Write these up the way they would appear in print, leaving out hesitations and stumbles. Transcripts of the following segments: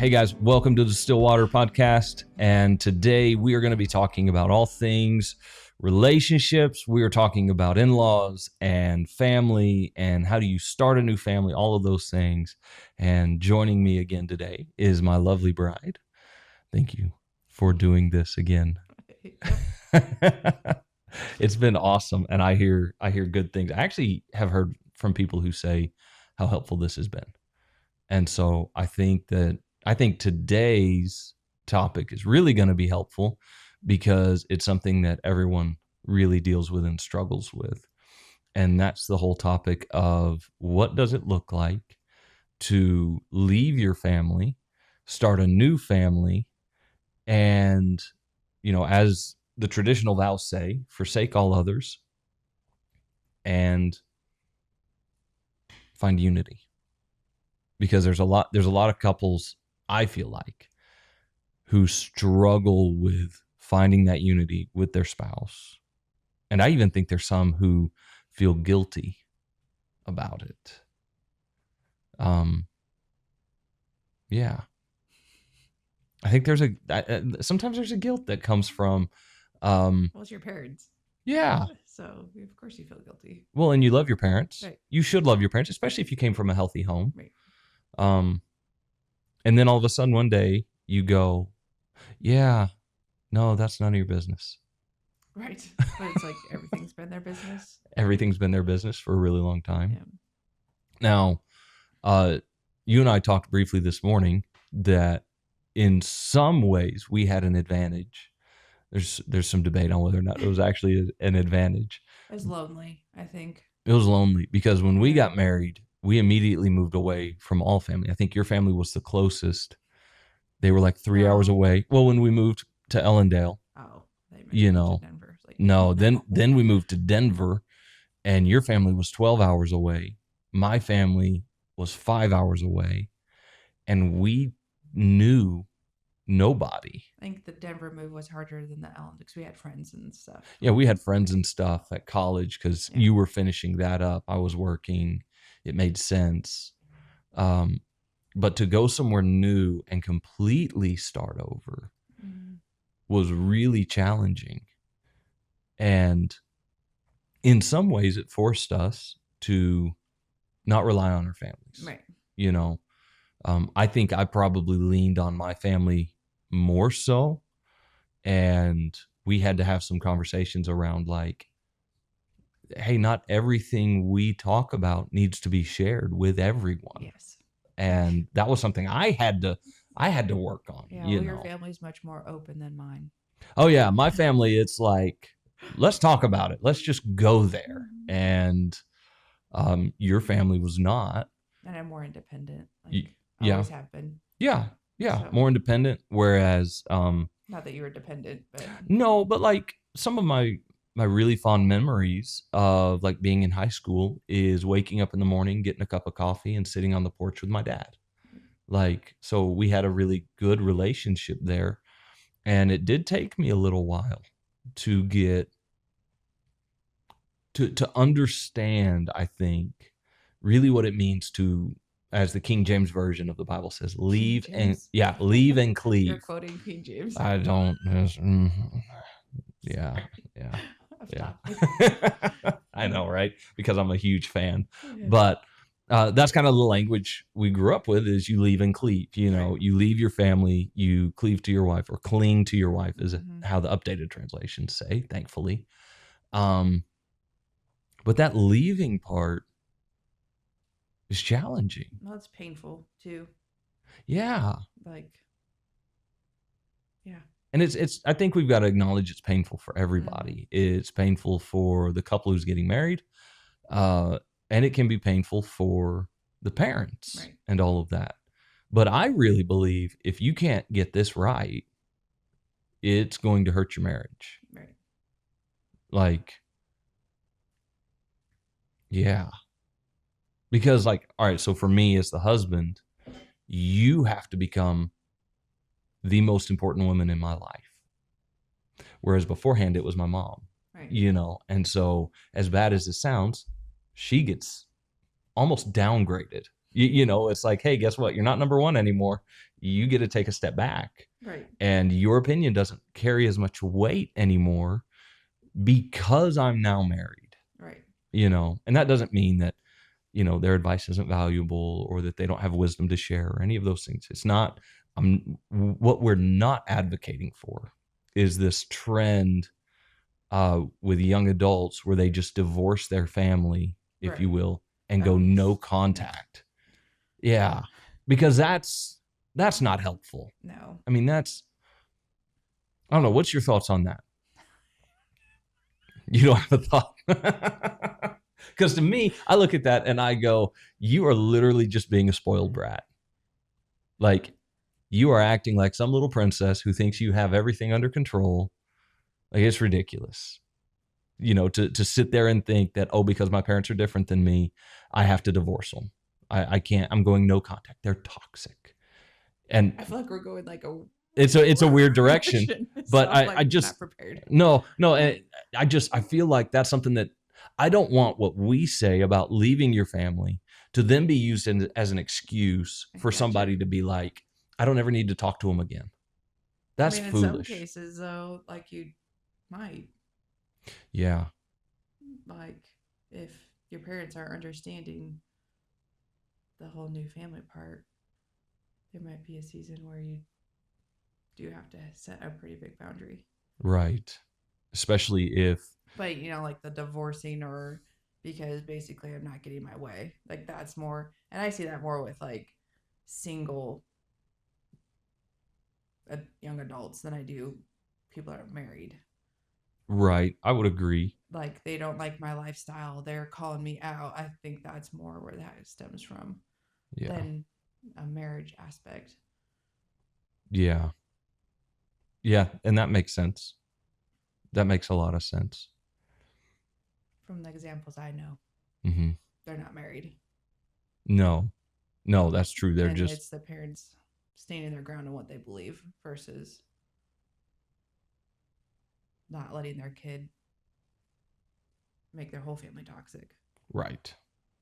Hey guys, welcome to the Stillwater Podcast. And today we are going to be talking about all things relationships. We are talking about in-laws and family and how do you start a new family, all of those things. And joining me again today is my lovely bride. Thank you for doing this again. It's been awesome. And I hear good things. I actually have heard from people who say how helpful this has been. And so I think today's topic is really going to be helpful because it's something that everyone really deals with and struggles with. And that's the whole topic of what does it look like to leave your family, start a new family, and, as the traditional vows say, forsake all others and find unity. Because there's a lot of couples, I feel like, who struggle with finding that unity with their spouse. And I even think there's some who feel guilty about it. Yeah. I think sometimes there's a guilt that comes from well, it's your parents. Yeah. So of course you feel guilty. Well, and you love your parents. Right. You should love your parents, especially if you came from a healthy home. Right. And then all of a sudden one day you go, yeah, no, that's none of your business. Right. But it's like everything's been their business. Everything's been their business for a really long time. Yeah. Now, you and I talked briefly this morning that in some ways we had an advantage. There's some debate on whether or not it was actually an advantage. It was lonely, I think. It was lonely because when we got married, we immediately moved away from all family. I think your family was the closest. They were like 3 hours away. Well, when we moved to Ellendale, to Denver. No, then we moved to Denver, and your family was 12 hours away. My family was 5 hours away, and we knew nobody. I think the Denver move was harder than the Ellendale because we had friends and stuff. Yeah, we had friends and stuff at college because you were finishing that up. I was working. It made sense. But to go somewhere new and completely start over was really challenging. And in some ways, it forced us to not rely on our families. Right. I think I probably leaned on my family more so. And we had to have some conversations around like, hey, not everything we talk about needs to be shared with everyone. Yes. And that was something I had to work on. Yeah, your family's much more open than mine. Oh yeah, my family, it's like, let's talk about it. Let's just go there. And your family was not. And I'm more independent. I always have been. Yeah. So. More independent. Whereas not that you were dependent, but no, but like some of my really fond memories of like being in high school is waking up in the morning, getting a cup of coffee and sitting on the porch with my dad. Like, so we had a really good relationship there. And it did take me a little while to get to understand, I think, really what it means to, as the King James version of the Bible says, leave and cleave. You're quoting King James. I don't. Yeah. I know, right? Because I'm a huge fan. Yeah. But that's kind of the language we grew up with is you leave and cleave. You leave your family, you cleave to your wife or cling to your wife is how the updated translations say, thankfully. But that leaving part is challenging. Well, it's painful too. Yeah. Yeah. And it's I think we've got to acknowledge it's painful for everybody. It's painful for the couple who's getting married. And it can be painful for the parents and all of that. But I really believe if you can't get this right, it's going to hurt your marriage. Right. Like, yeah. Because like, all right, so for me as the husband, you have to become the most important woman in my life. Whereas beforehand, it was my mom, and so as bad as it sounds, she gets almost downgraded It's like, hey, guess what? You're not number one anymore. You get to take a step back, Right. and your opinion doesn't carry as much weight anymore because I'm now married. Right. And that doesn't mean that their advice isn't valuable or that they don't have wisdom to share or any of those things. It's not. What we're not advocating for is this trend with young adults where they just divorce their family, if you Right. will, and Oh, go no yes. contact. Yeah, because that's not helpful. No. I mean, I don't know. What's your thoughts on that? You don't have a thought. Because to me, I look at that and I go, you are literally just being a spoiled brat. Like, you are acting like some little princess who thinks you have everything under control. Like, it's ridiculous. To sit there and think that, oh, because my parents are different than me, I have to divorce them. I can't. I'm going no contact. They're toxic. And I feel like we're going like a it's a weird direction, so but I'm I like just not prepared. no. I feel like that's something that I don't want what we say about leaving your family to then be used as an excuse I for gotcha. somebody to be like, I don't ever need to talk to them again. I That's mean, in some foolish. cases, though, like you might, Yeah. like, if your parents are understanding the whole new family part, there might be a season where you do have to set a pretty big boundary. Right. Especially if But, like the divorcing or because basically I'm not getting my way. Like, that's more, and I see that more with like single young adults than I do people that are married. right, I would agree. Like, they don't like my lifestyle, they're calling me out. I think that's more where that stems from Yeah. than a marriage aspect. Yeah. Yeah, and that makes sense. That makes a lot of sense. From the examples I know, Mm-hmm. they're not married. No, no, that's true. They're And just it's the parents standing their ground on what they believe versus not letting their kid make their whole family toxic. right.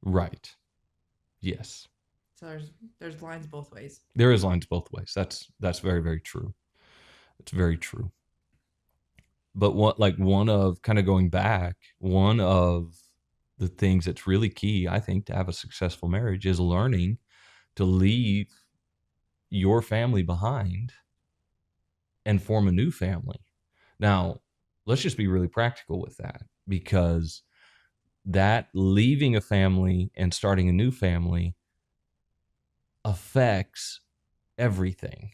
Right. Yes. So there's lines both ways. There is lines both ways. That's very, very true. It's very true. But one of kind of going back, one of the things that's really key, I think, to have a successful marriage is learning to leave your family behind and form a new family. Now, let's just be really practical with that, because that leaving a family and starting a new family affects everything.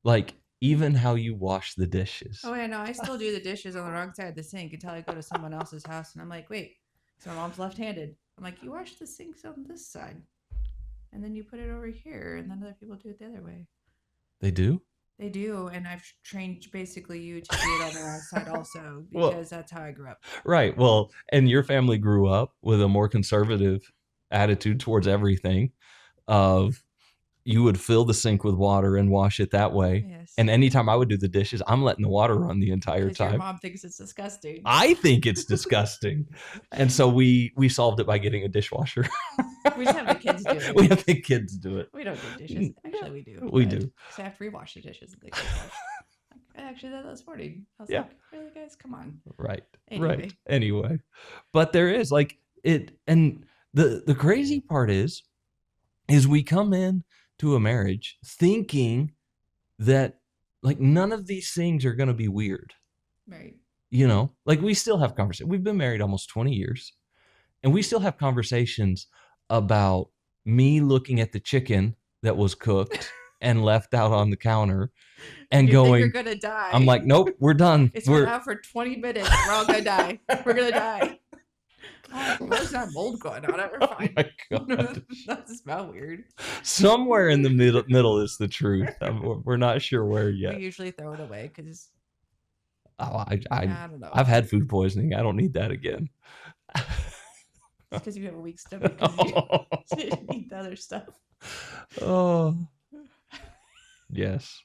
Like, even how you wash the dishes. Oh, yeah, no, I still do the dishes on the wrong side of the sink until I go to someone else's house and I'm like, wait, so my mom's left-handed. I'm like, you wash the sinks on this side and then you put it over here, and then other people do it the other way. They do? They do, and I've trained basically you to do it on the wrong side also, Well, because that's how I grew up. right. Well, and your family grew up with a more conservative attitude towards everything of you would fill the sink with water and wash it that way. Yes. And anytime I would do the dishes, I'm letting the water run the entire Because your time. mom thinks it's disgusting. I think it's disgusting. And so we solved it by getting a dishwasher. We just have the kids do it. We have the kids do it. We don't do dishes. Actually, we do. We do. Because I have to rewash the dishes. And the kids wash. I actually did that this morning. I was Yeah. like, really, guys? Come on. Right. Anyway. Right. Anyway. But there is like it, and the crazy part is we come in to a marriage thinking that like none of these things are going to be weird. Right. Like we still have conversations. We've been married almost 20 years, and we still have conversations about me looking at the chicken that was cooked and left out on the counter and you going, think you're gonna die. I'm like, nope, we're done. It's been out for 20 minutes. We're all gonna die. We're gonna die. There's not mold going on it. We're fine. Oh my God. That smell weird. Somewhere in the middle is the truth. We're not sure where yet. We usually throw it away because I don't know. I've had food poisoning. I don't need that again. Because you have a weak stomach because you didn't eat the other stuff. Oh, yes.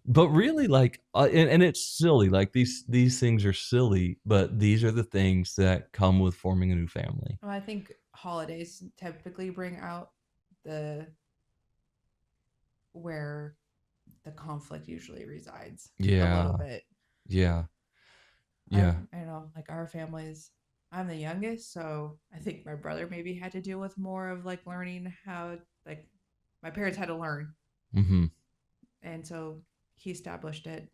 But really, like, and it's silly. Like these things are silly, but these are the things that come with forming a new family. Well, I think holidays typically bring out the where the conflict usually resides a little Yeah. bit. Yeah. I Yeah. I know like our families. I'm the youngest, so I think my brother maybe had to deal with more of like learning how like my parents had to learn, Mm-hmm. and so he established it.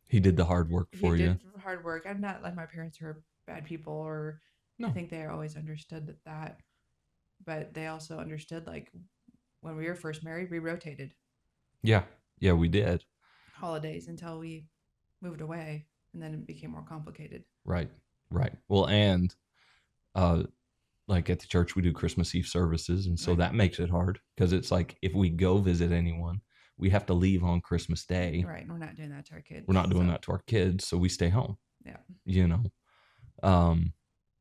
He did the hard work He for you. did hard work. I'm not like my parents are bad people, or I No. think they always understood that, but they also understood like when we were first married, we rotated Yeah. Yeah, we did. holidays until we moved away, and then it became more complicated. Right. Right. Well, and uh like at the church we do Christmas Eve services, and so Right, that makes it hard because it's like if we go visit anyone, we have to leave on Christmas Day. right. We're not doing that to our We're kids, not doing so that to our kids, so we stay home, yeah, you know. Um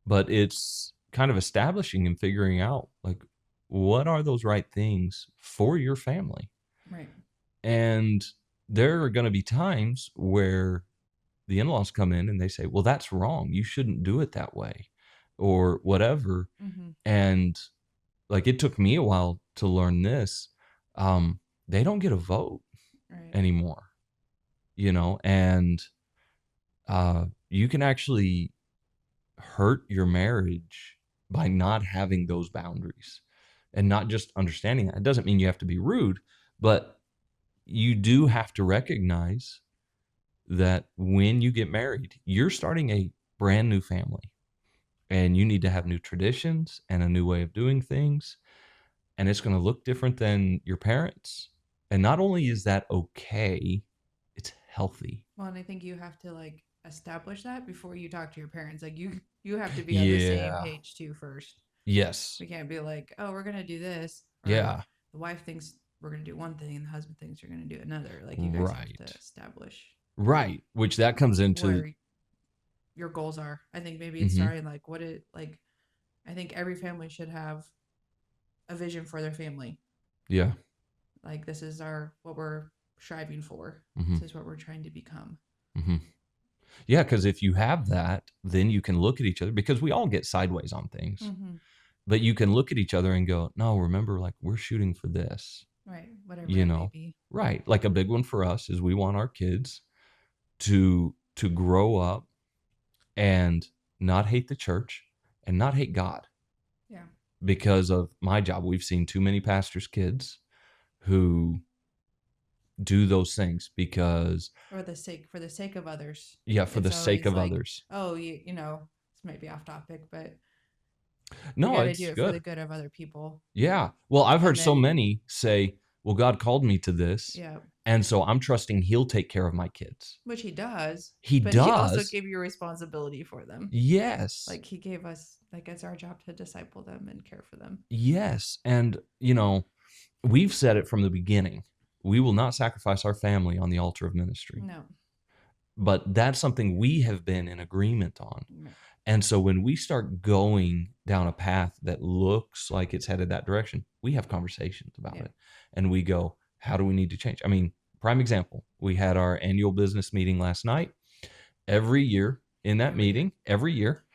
but it's kind of establishing and figuring out like what are those right things for your family. right. And there are going to be times where the in-laws come in and they say, "Well, that's wrong. You shouldn't do it that way," or whatever. Mm-hmm. And like it took me a while to learn this. They don't get a vote Right. anymore, and you can actually hurt your marriage by not having those boundaries and not just understanding that. It doesn't mean you have to be rude, but you do have to recognize that when you get married, you're starting a brand new family and you need to have new traditions and a new way of doing things. And it's going to look different than your parents. And not only is that okay, it's healthy. Well, and I think you have to like establish that before you talk to your parents. Like you have to be on the same Yeah. page too first. Yes. We can't be like, oh, we're gonna do this, or Yeah. the wife thinks we're gonna do one thing and the husband thinks you're gonna do another. Like you guys have to Right. establish Right. Which that comes into. where your goals are. I think maybe it's Mhm. starting like what it like. I think every family should have a vision for their family. Yeah. Like this is our what we're striving for. Mhm. This is what we're trying to become. Mhm. Yeah, because if you have that, then you can look at each other because we all get sideways on things. Mm-hmm. But you can look at each other and go, "No, remember, like we're shooting for this." Right. Whatever You it may know, be. right? Like a big one for us is we want our kids to grow up and not hate the church and not hate God. Yeah. Because of my job, we've seen too many pastors' kids who do those things because, For the sake of others. yeah, for the It's sake always of like, others. oh, you know, this might be off topic, but we No, got to do it's it for good. the good of other people. Yeah. Well, I've heard And so then, many say, well, God called me to this. yeah, And so I'm trusting he'll take care of my kids. which he does, He but he also does. gave you responsibility for them. Yes. Like he gave us, like it's our job to disciple them and care for them. Yes. And, we've said it from the beginning. We will not sacrifice our family on the altar of ministry. No. But that's something we have been in agreement on. Right. And so when we start going down a path that looks like it's headed that direction, we have conversations about Yeah. it. And we go, how do we need to change? I mean, prime example, we had our annual business meeting last night. Every year in that meeting, every year,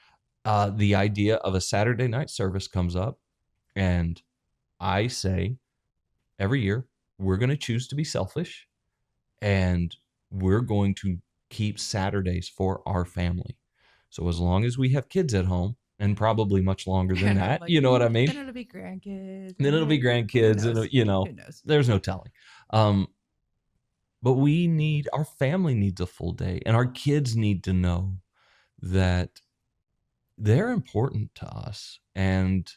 the idea of a Saturday night service comes up. And I say, every year, we're going to choose to be selfish and we're going to keep Saturdays for our family. So as long as we have kids at home, and probably much longer than And I'm that, like, you know what I mean? then it'll be grandkids. Then it'll be Who grandkids, and knows? Who knows? there's no telling. But our family needs a full day, and our kids need to know that they're important to us, and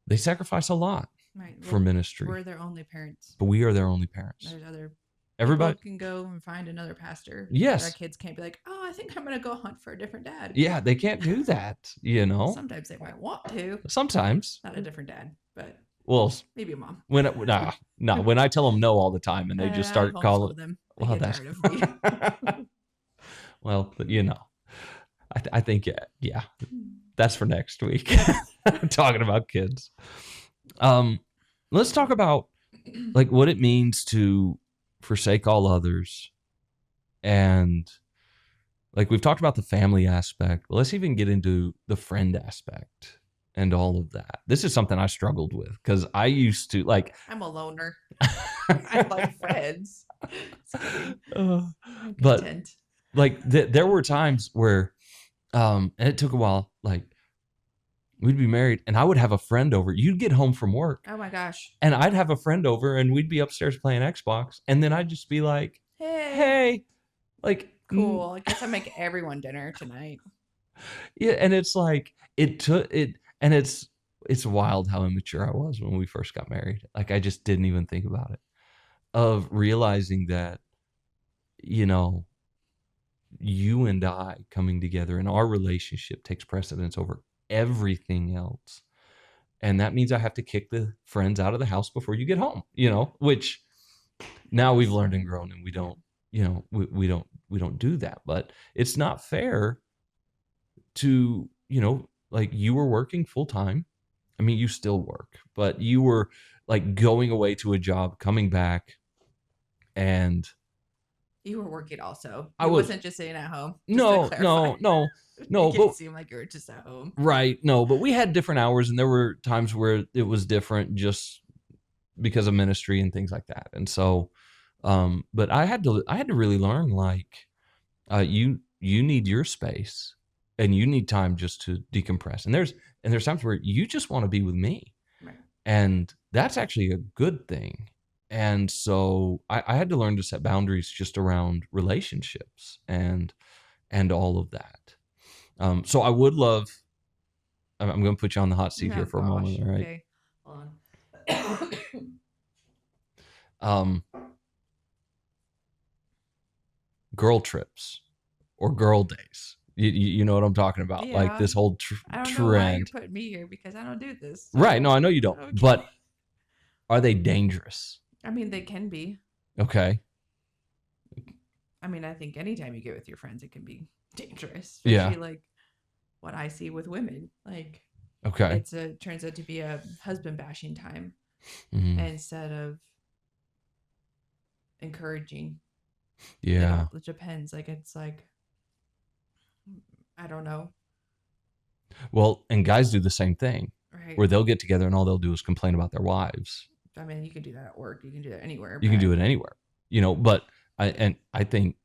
they sacrifice a lot Right. for ministry. We're their only parents. But we are their only parents. There's other Everybody people can go and find another pastor. Yes. Our kids can't be like, oh, I think I'm going to go hunt for a different dad. Yeah, they can't do that, Sometimes they might want to. Sometimes. Not a different dad, but Well, maybe a mom. when when I tell them no all the time and they just start calling them. They well, get that's tired of me. well, I think yeah, that's for next week. Talking about kids. Let's talk about like what it means to forsake all others, and like we've talked about the family aspect, but let's even get into the friend aspect. and all of that. This is something I struggled with because I used to like I'm a loner. I like friends. Just kidding. uh, I'm but content. like there were times where and it took a while, like we'd be married and I would have a friend over. You'd get home from work Oh my gosh. and I'd have a friend over and we'd be upstairs playing Xbox and then I'd just be like, Hey. "Hey, like Cool. I guess I'll make everyone dinner tonight. yeah," and it's like it took it and it's wild how immature I was when we first got married. Like I just didn't even think about it. Of realizing that, you know, you and I coming together and our relationship takes precedence over everything else. And that means I have to kick the friends out of the house before you get home, which now we've Yes. learned and grown and we Yeah. don't, we don't do that. But it's not fair to, like you were working full time. I mean, you still work, but you were like going away to a job, coming back, and You were working also. I You was wasn't just sitting at home, just to no, clarify. no, no, no, Make it but seem like you were just at home. right, no, but we had different hours, and there were times where it was different just because of ministry and things like that. And so, but I had to really learn like you need your space and you need time just to decompress. And there's times where you just want to be with me, Right. and that's actually a good thing. And so I had to learn to set boundaries just around relationships and all of that. So I would love. I'm going to put you on the hot seat Oh here for a moment. gosh. All right. Okay. Hold on. Um, girl trips or girl days. You know what I'm talking about? Like Yeah. this whole I don't know why you're trend. putting me here because I don't do this. Right. So No, I know you don't. okay. But are they dangerous? I mean, they can be. Okay. I mean, I think anytime you get with your friends, it can be dangerous, Yeah. especially like what I see with women. Like Okay. it turns out to be a husband bashing time Mhm. instead of encouraging. Yeah. It depends. Like it's like I don't know. Well, and guys do the same thing Right. where they'll get together and all they'll do is complain about their wives. I mean, you can do that at work. You can do that anywhere, You can do but it anywhere, but I think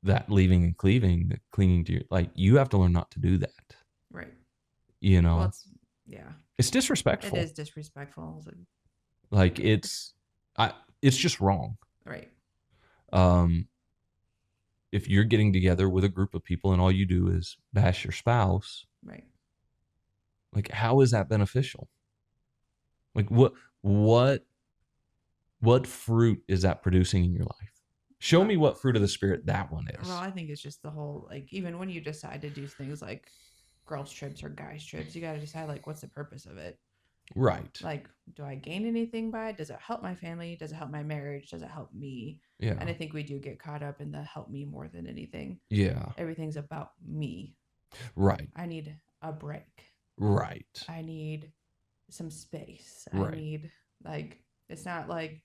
that leaving and cleaving, the clinging to your, like, you have to learn not to do that. right. You Well, know, it's yeah. it's It disrespectful. is disrespectful. Like it's just wrong. Right. Um, if you're getting together with a group of people and all you do is bash your spouse, Right. like how is that beneficial? Like what fruit is that producing in your life? Show me what fruit of the spirit that one Well, is. I think it's just the whole like even when you decide to do things like girls trips or guys trips, you got to decide like what's the purpose of it. Right. Like, do I gain anything by it? Does it help my family? Does it help my marriage? Does it help me? And Yeah. I think we do get caught up in the help me more than anything. Yeah. Everything's about me. Right. I need a break. Right. I need some space. I Right. need like it's not like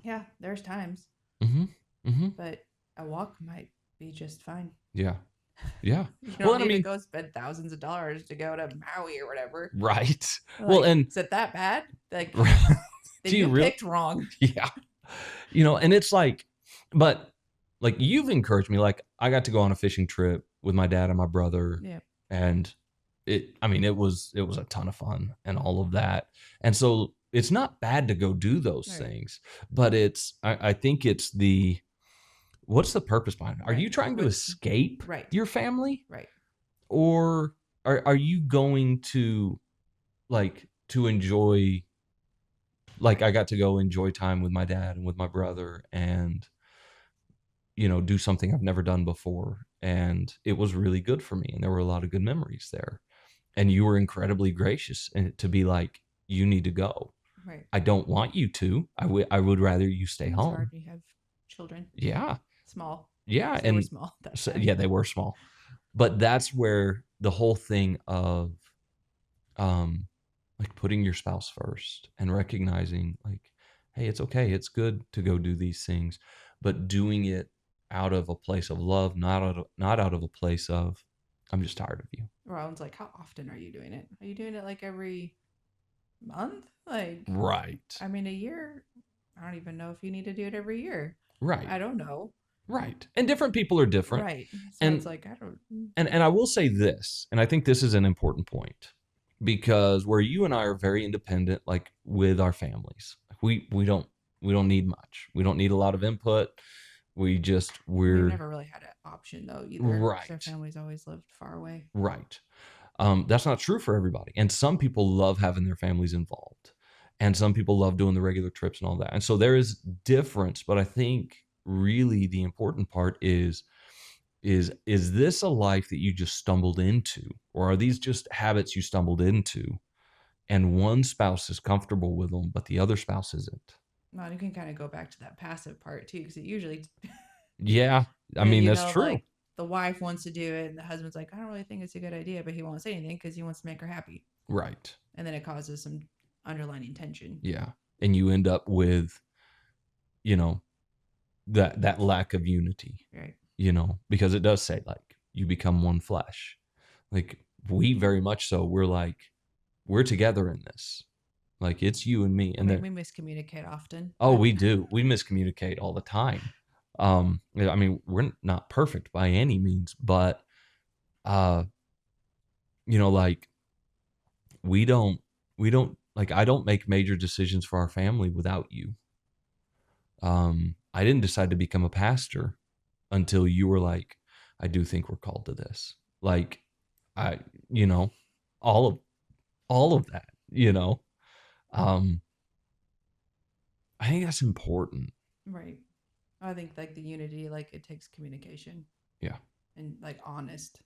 yeah, there's times, Mm-hmm. Mm-hmm. but a walk might be just fine. Yeah. Yeah. You Well, don't and I need to mean, go spend thousands of dollars to go to Maui or whatever. right. Well, Like, and is it that bad? Like, do then you you really? picked wrong. Yeah. And it's like, but like you've encouraged me. Like I got to go on a fishing trip with my dad and my brother, Yeah. and I mean, it was a ton of fun and all of that. And so it's not bad to go do those Right. things, but I think it's what's the purpose behind it? Are Right. you trying to escape Right. your family, Right. or are you going to like to enjoy? Like I got to go enjoy time with my dad and with my brother, and do something I've never done before. And it was really good for me. And there were a lot of good memories there. And you were incredibly gracious and to be like, you need to go. Right. I don't want you to. I would rather you stay It's home. hard. You have children. Yeah. Small. Yeah. They were And small that so, time. yeah, they were small. But that's where the whole thing of like putting your spouse first and recognizing like, hey, it's okay. It's good to go do these things, but doing it out of a place of love, not out of a place of I'm just tired of you. Ron's like, how often are you doing it? Are you doing it like every month? Like, Right. I mean, a year. I don't even know if you need to do it every year. Right. I don't know. Right. And different people are different. Right. So it's And like, I don't. and I will say this, and I think this is an important point, because where you and I are very independent, like with our families, we don't need much. We don't need a lot of input. We've We're never really had an option though either, because our right. family's always lived far away. Right. That's not true for everybody. And some people love having their families involved. And some people love doing the regular trips and all that. And so there is difference, but I think really the important part is this a life that you just stumbled into, or are these just habits you stumbled into and one spouse is comfortable with them but the other spouse isn't? Well, you can kind of go back to that passive part too, because it usually, Yeah, I mean that's true. like the wife wants to do it, and the husband's like, I don't really think it's a good idea, but he won't say anything because he wants to make her happy, Right. and then it causes some underlining tension. Yeah. And you end up with, you know, that lack of unity, Right. because it does say like you become one flesh. Like we very much so, we're like, we're together in this. Like it's you and me. I And mean, then, we miscommunicate often, oh, but we do. We miscommunicate all the time. I mean, we're not perfect by any means, but uh, like we don't we don't like I don't make major decisions for our family without you. I didn't decide to become a pastor until you were like, I do think we're called to this. Like I, you know, all of all of that, Um, I think that's important. right. I think like the unity, like it takes communication Yeah. and like Honest.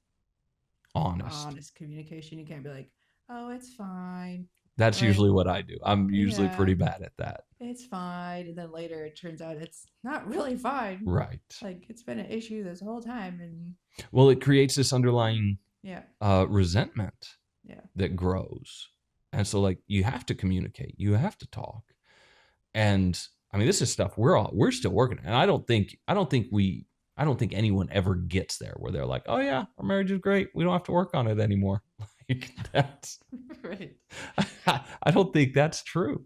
honest communication. You can't be like, oh, it's fine. That's Like, usually what I do. I'm usually yeah, pretty bad at that. it's fine. And then later it turns out it's not really fine. Right. Like it's been an issue this whole time. And Well, it creates this underlying yeah, resentment yeah, that grows. And so like you have to communicate, you have to talk. And I mean, this is stuff we're still working on. And I don't think anyone ever gets there where they're like, oh yeah, our marriage is great. We don't have to work on it anymore. Like that's right. I don't think that's true.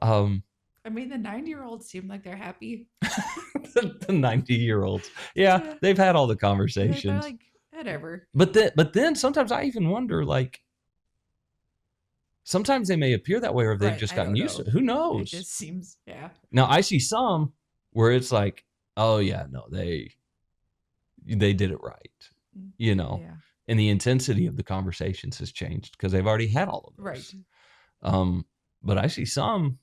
Um, I mean, the 90-year-olds seem like they're happy. the 90-year-olds, yeah, Yeah. they've had all the They're conversations. like, whatever. But then sometimes I even wonder, like, sometimes they may appear that way, or they've Right. just I gotten don't used to know. it. Who It knows? just seems, yeah. Now I see some where it's like, oh yeah, no, they did it right, Mm, you know, yeah. and the intensity of the conversations has changed because they've already had all of Right. those. But I see some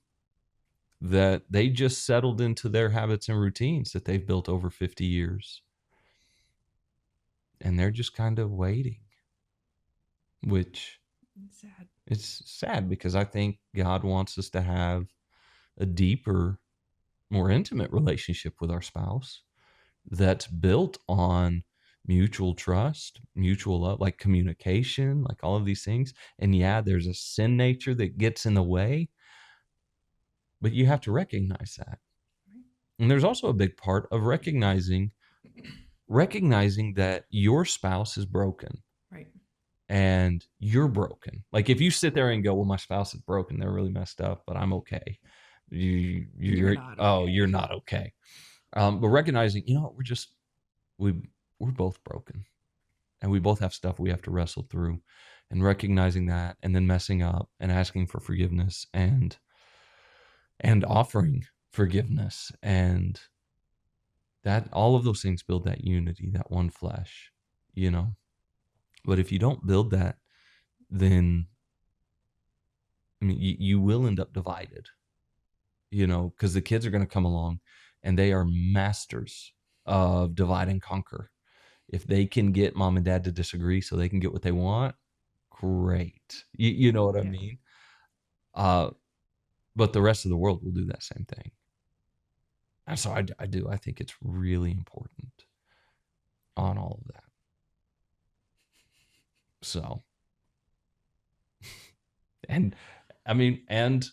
that they just settled into their habits and routines that they've built over 50 years, and they're just kind of waiting, which It's sad. it's sad because I think God wants us to have a deeper, more intimate relationship with our spouse that's built on mutual trust, mutual love, like communication, like all of these things. And yeah, there's a sin nature that gets in the way, but you have to recognize that. Right. And there's also a big part of recognizing that your spouse is broken Right. and you're broken. Like if you sit there and go, well, my spouse is broken, they're really messed up, but I'm okay. You're You're not oh, okay. you're not okay. But recognizing, we we're both broken, and we both have stuff we have to wrestle through, and recognizing that, and then messing up and asking for forgiveness and offering forgiveness, and that all of those things build that unity, that one flesh, you know. But if you don't build that, then I mean, you will end up divided, because the kids are going to come along, and they are masters of divide and conquer. If they can get mom and dad to disagree so they can get what they want, great. You know what I Yeah. mean? Uh, but the rest of the world will do that same thing. And so I do. I think it's really important on all of that. So, and I mean, and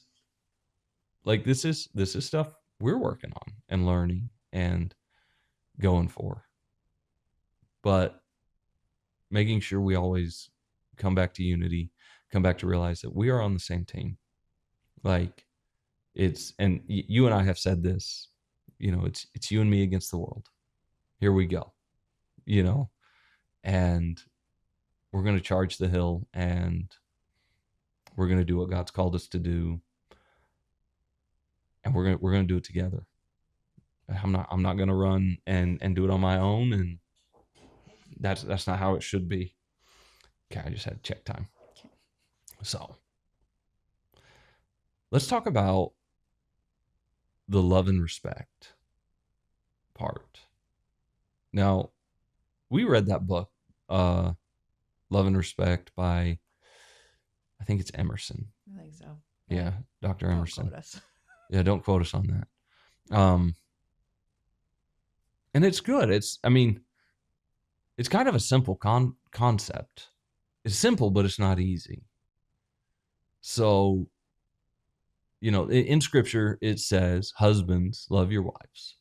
like this is stuff we're working on and learning and going for. But making sure we always come back to unity, come back to realize that we are on the same team. Like and you and I have said this, it's you and me against the world. Here we go, you know, and we're going to charge the hill, and we're going to do what God's called us to do, and we're going to do it together. I'm not going to run and do it on my own, and that's not how it should be. Okay, I just had check time. So, let's talk about the love and respect part. Now, we read that book, Love and Respect by, I think it's Emerson. I think so. Yeah, Dr. Emerson. Don't quote us. Yeah, don't quote us on that. And it's good. It's kind of a simple concept. It's simple, but it's not easy. So, in Scripture, it says, husbands, love your wives.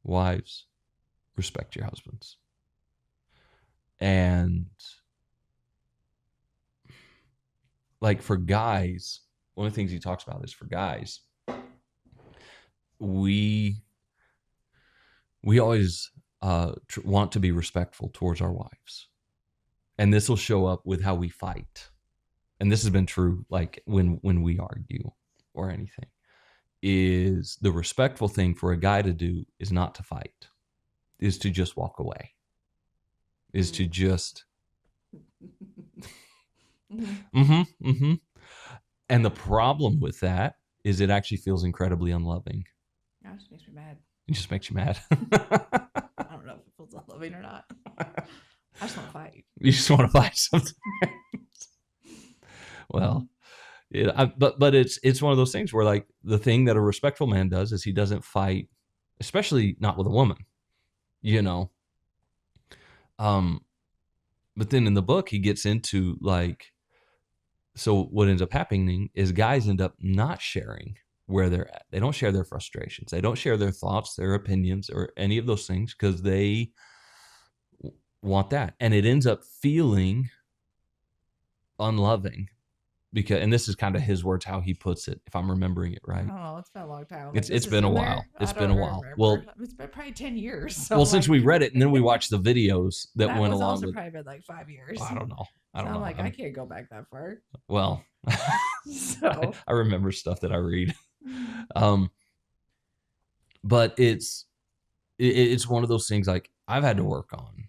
Wives, respect your husbands. And like for guys, one of the things he talks about is for guys, we always want to be respectful towards our wives. And this will show up with how we fight. And this has been true like when we argue or anything, is the respectful thing for a guy to do is not to fight, is to just walk away, is to just and the problem with that is it actually feels incredibly unloving. That just makes me mad. It just makes you mad. I don't know if it feels unloving or not. I just want to fight. You just want to fight sometimes. Well, but it's one of those things where like the thing that a respectful man does is he doesn't fight, especially not with a woman, But then in the book he gets into like, so what ends up happening is guys end up not sharing where they're at. They don't share their frustrations. They don't share their thoughts, their opinions, or any of those things because they want that. And it ends up feeling unloving because, and this is kind of his words, how he puts it, if I'm remembering it right. I don't know. It's been a long time. It's been a while. It's been a while. Remember. Well, it's been probably 10 years. So well, since we read it and then we watched the videos that went along also with. Probably been like 5 years. Well, I don't know. I'm like, I can't go back that far. Well, so I remember stuff that I read. But it's one of those things like I've had to work on,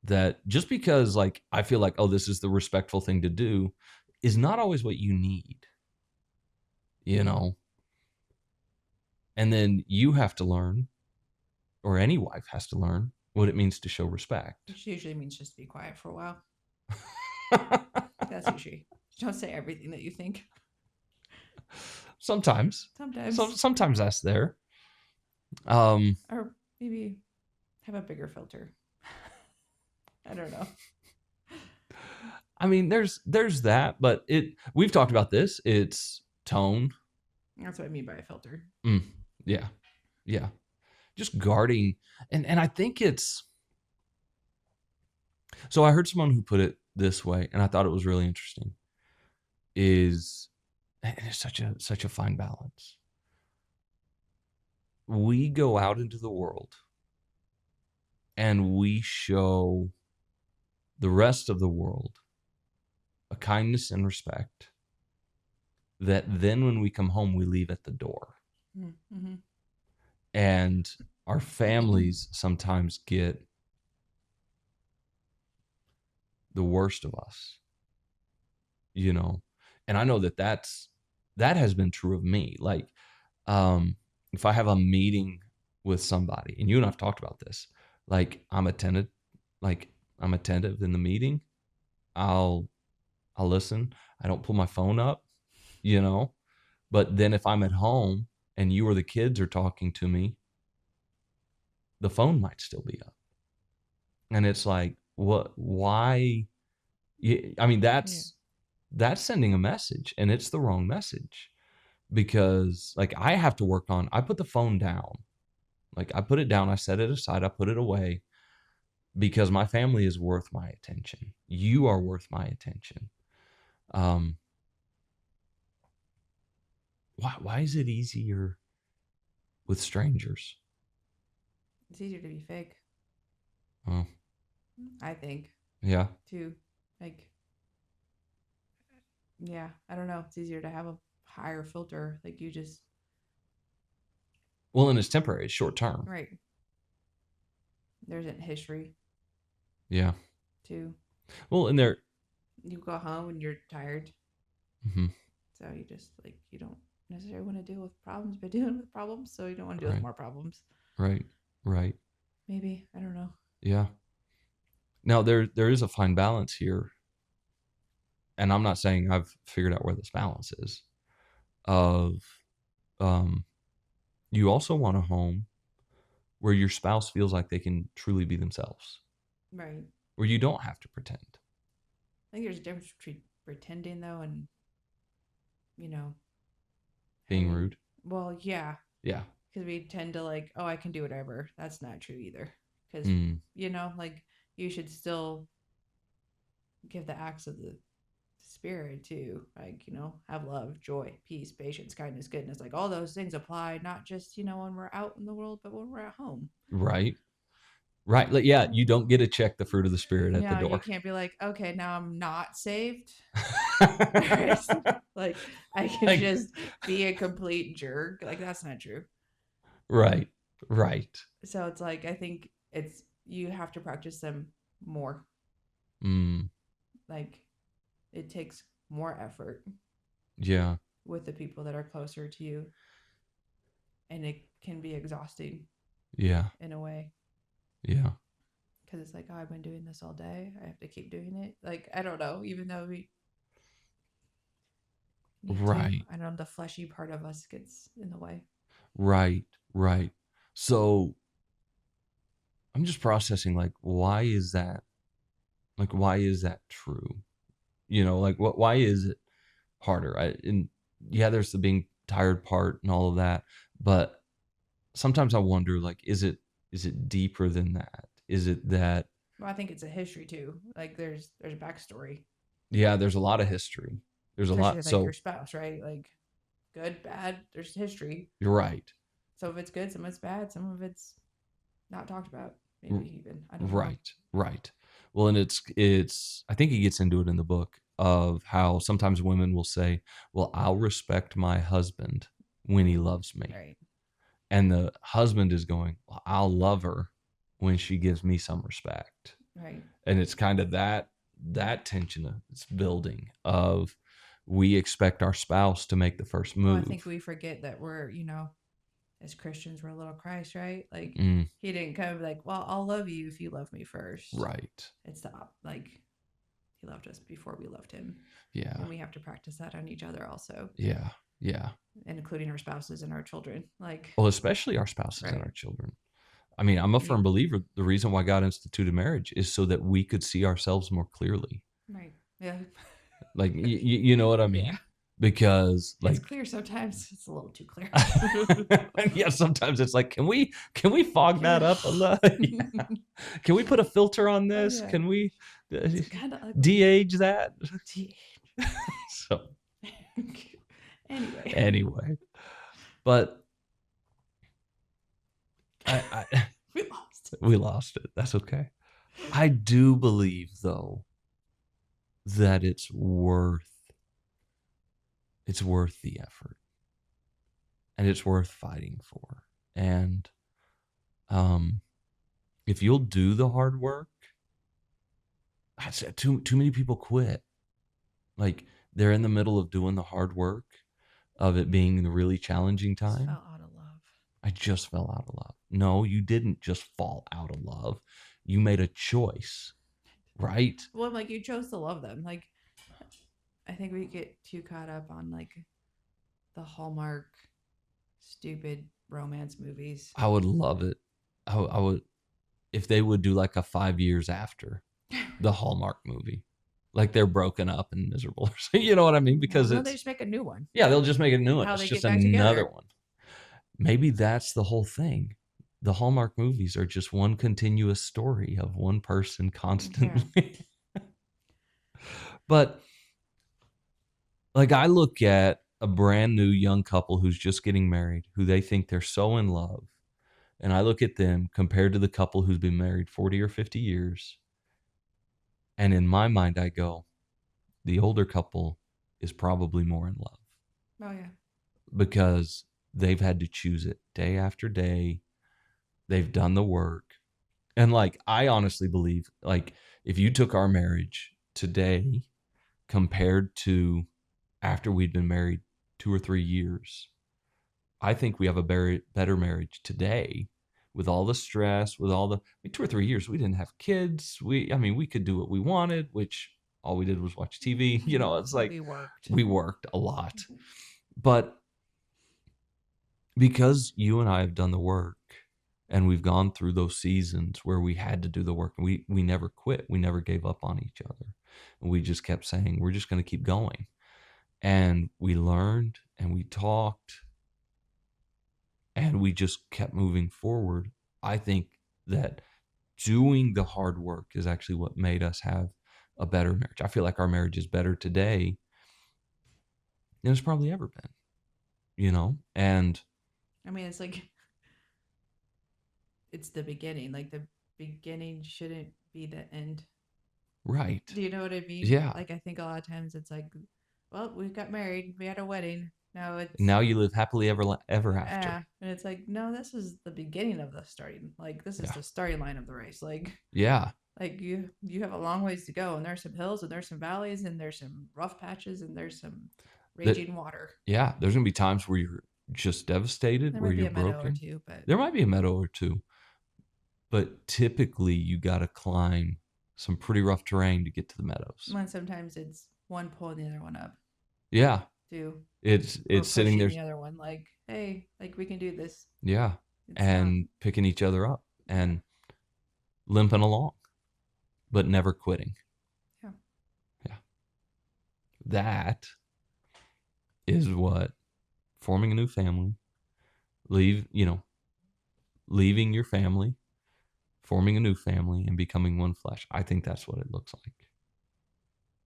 that just because like I feel like, oh, this is the respectful thing to do is not always what you need, and then you have to learn, or any wife has to learn, what it means to show respect. Which usually means just be quiet for a while. That's usually, don't say everything that you think. Sometimes that's there. Or maybe have a bigger filter. I don't know. I mean, there's that, but we've talked about this. It's tone. That's what I mean by a filter. Yeah. Just guarding, and I think it's. So I heard someone who put it this way, and I thought it was really interesting. It's such a fine balance. We go out into the world and we show the rest of the world a kindness and respect that then when we come home, we leave at the door. Mm-hmm. And our families sometimes get the worst of us, and I know that has been true of me. Like, if I have a meeting with somebody, and you and I've talked about this, like I'm attentive in the meeting. I'll listen. I don't pull my phone up, but then if I'm at home and you or the kids are talking to me, the phone might still be up. And it's like, why? I mean, that's sending a message, and it's the wrong message, because like I have to work on, I put the phone down. Like I put it down, I set it aside, I put it away, because my family is worth my attention. You are worth my attention. Um, why is it easier with strangers? It's easier to be fake, Oh, I think, yeah. too. Like, yeah, I don't know. It's easier to have a higher filter. Like, you just, Well, and it's temporary. It's short term. right. There's a history, Yeah. too. Well, and there. You go home and you're tired. Mhm. So you just, like, you don't necessarily want to deal with problems, but dealing with problems. So you don't want to deal with Right. more problems. Right. Right. Maybe. I don't know. Yeah. Now there is a fine balance here, and I'm not saying I've figured out where this balance is. Of um, you also want a home where your spouse feels like they can truly be themselves, Right. where you don't have to pretend. I think there's a difference between pretending, though, and, you know, Being having, rude. well, yeah, Yeah. because we tend to, like, oh, I can do whatever. That's not true either. Because, Mm, like, you should still give the acts of the spirit too. Like, have love, joy, peace, patience, kindness, goodness. Like, all those things apply, not just, when we're out in the world, but when we're at home. right. Right. Like, yeah, you don't get to check the fruit of the spirit at the Yeah, you door. can't be like, okay, now I'm not saved. Like, I can Like, just be a complete jerk. Like, that's not true. right. Right. So it's like, I think you have to practice them more. Mm, Like, it takes more effort yeah. with the people that are closer to you, and it can be exhausting Yeah. in a way, Yeah. because it's like, oh, I've been doing this all day. I have to keep doing it. Like, I don't know, even though we need to, Right. I don't know, the fleshy part of us gets in the way. Right. Right. So I'm just processing, like, why is that? Like, why is that true? Like, why is it harder? And yeah, there's the being tired part and all of that, but sometimes I wonder, like, is it deeper than that? Is it that, Well, I think it's a history too. Like, there's a backstory, yeah, there's a lot of history. There's a especially lot. with, like, your So spouse, right? Like, good, bad. There's history. you're right. Some of it's good, some of it's bad, some of it's not talked about. R- Maybe even, I don't know. right. Right. Well, and it's I think he gets into it in the book of how sometimes women will say, "Well, I'll respect my husband when he loves me." Right, And the husband is going, well, I'll love her when she gives me some respect. right. And it's kind of that tension that's building of we expect our spouse to make the first Well, I think move. we forget that we're, as Christians, we're a little Christ, right? Like, Mm, he didn't come and be like, well, I'll love you if you love me first. right. It's like, he loved us before we loved him. Yeah. And we have to practice that on each other also, Yeah. Yeah. including our spouses and our children. Like, Well, especially our spouses and right. our children. I mean, I'm a You, firm believer the reason why God instituted marriage is so that we could see ourselves more clearly. right. Yeah. Like, you know what I Yeah. mean? Because, It's like, clear sometimes. It's a little too clear. yeah, sometimes it's like, can we fog Can that up a little? we? Yeah. Can we put a filter on Oh, this? yeah. Can we It's kind of ugly. de-age that? So Anyway, anyway, but I we lost. we lost it. That's okay. I do believe though that it's worth the effort, and it's worth fighting for. And um if you'll do the hard work, I said too many people quit. Like, they're in the middle of doing the hard work of it being the really challenging Just time. fell out of love. I just fell out of love. No, you didn't just fall out of love. You made a choice, right? Well, like, you chose to love them. Like, I think we get too caught up on, like, the Hallmark stupid romance movies. I would love it. I would, if they would do like a 5 years after the Hallmark movie, like they're broken up and miserable. You know what I mean? Well, Because no, they it's, just make a new one. yeah, they'll just make a new one. How It's they just get back another together. one. Maybe that's the whole thing. the Hallmark movies are just one continuous story of one person Yeah. constantly. But like I look at a brand new young couple who's just getting married, who they think they're so in love, and I look at them compared to the couple who's been married 40 or 50 years, and in my mind I go, the older couple is probably more in love Oh yeah. because they've had to choose it day after day. They've done the work. And like I honestly believe like if you took our marriage today compared to after we'd been married 2 or 3 years, I think we have a better marriage today with all the stress, with all the 2 or 3 years we didn't have kids. I mean, we could do what we wanted, which all we did was watch TV. It's like We worked. we worked a lot. But because you and I have done the work and we've gone through those seasons where we had to do the work, and we never quit. We never gave up on each other. And we just kept saying, we're just going to keep going. And we learned and we talked and we just kept moving forward. I think that doing the hard work is actually what made us have a better marriage. I feel like our marriage is better today than it's probably ever been. And I mean, it's like it's the beginning. Like the beginning shouldn't be the end. right. Do you know what I mean? Yeah. Like I think a lot of times it's like, well, we got married, we had a wedding. Now it's Now you live happily ever after. and it's like, no, this is the beginning of the starting. Like this is Yeah. the starting line of the race. Yeah. Like you have a long ways to go, and there's some hills, and there's some valleys, and there's some rough patches, and there's some That raging water. yeah, there's going to be times where you're just devastated, There where might be you're a meadow or broken. two, but There might be a meadow or two, but typically you got to climb some pretty rough terrain to get to the meadows. when sometimes it's one pulling the other one up Yeah. too, It's or sitting there. pushing the other one. Like, hey, like we can do this. Yeah. It's And not, picking each other up and limping along, but never quitting. yeah. Yeah. That is what forming a new family, leaving your family, forming a new family, and becoming one flesh. I think that's what it looks like.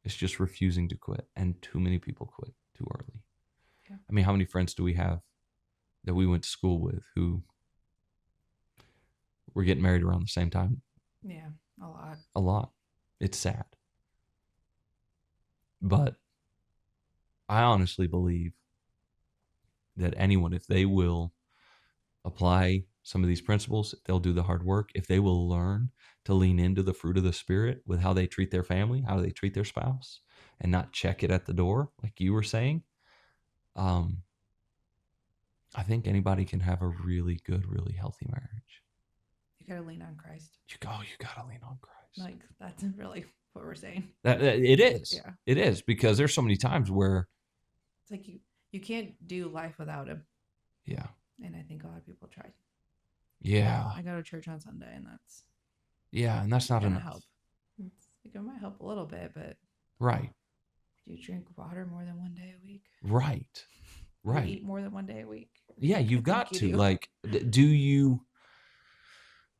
It's just refusing to quit. And too many people quit too early. Yeah. I mean, how many friends do we have that we went to school with who were getting married around the same time? Yeah, a lot. A lot. It's sad. But I honestly believe that anyone, if they will apply some of these principles, if they'll do the hard work, if they will learn to lean into the fruit of the Spirit with how they treat their family, how they treat their spouse, and not check it at the door, like you were saying, I think anybody can have a really good, really healthy marriage. You gotta lean on Christ. You gotta lean on Christ. Like that's really what we're saying. That it is. Yeah. It is, because there's so many times where It's like you can't do life without him. yeah. And I think a lot of people try. Yeah. I go to church on Sunday, and that's not gonna enough. help. It's like it might help a little bit, but Right. do you drink water more than one day a week? Right. Do you Right. eat more than one day a week? Yeah, I you've think got you to. do. Like, do you?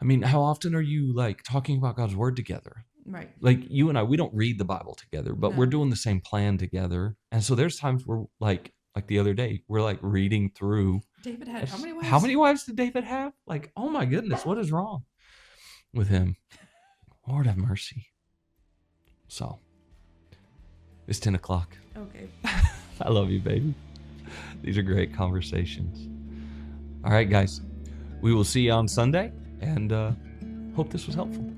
I mean, how often are you like talking about God's word together? Right. Like you and I, we don't read the Bible together, but we're No. doing the same plan together. And so there's times where like the other day, we're like reading through. David had how many wives? How many wives did David have? Like, oh my goodness, what is wrong with him? Lord have mercy. So it's 10 o'clock. Okay. I love you, baby. These are great conversations. All right, guys. We will see you on Sunday, and hope this was helpful.